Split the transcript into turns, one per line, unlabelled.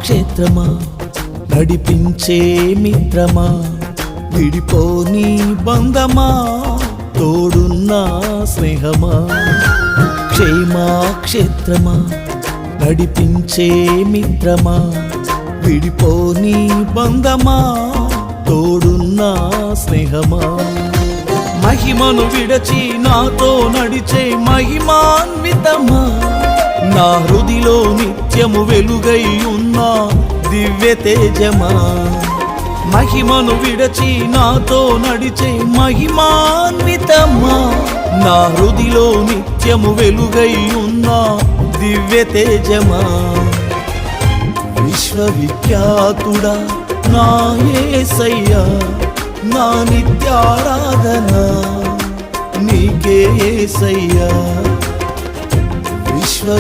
క్షేత్రమా నడిపించే మిత్రమా విడిపోని బంధమా తోడున్న స్నేహమా క్షేత్రమా నడిపించే మిత్రమా విడిపోని బంధమా తోడున్న స్నేహమా మహిమను విడచి నాతో నడిచే మహిమాన్వితమా నా హృదిలో నిత్యము వెలుగై ఉన్న దివ్య తేజమా మహిమను విడచి నాతో నడిచే మహిమాన్వితమా నా హృదిలో నిత్యము వెలుగై ఉన్న దివ్య తేజమా విశ్వవిఖ్యాతుడా నా యేసయ్యా నా నిత్యారాధన నీకే యేసయ్యా విశ్వ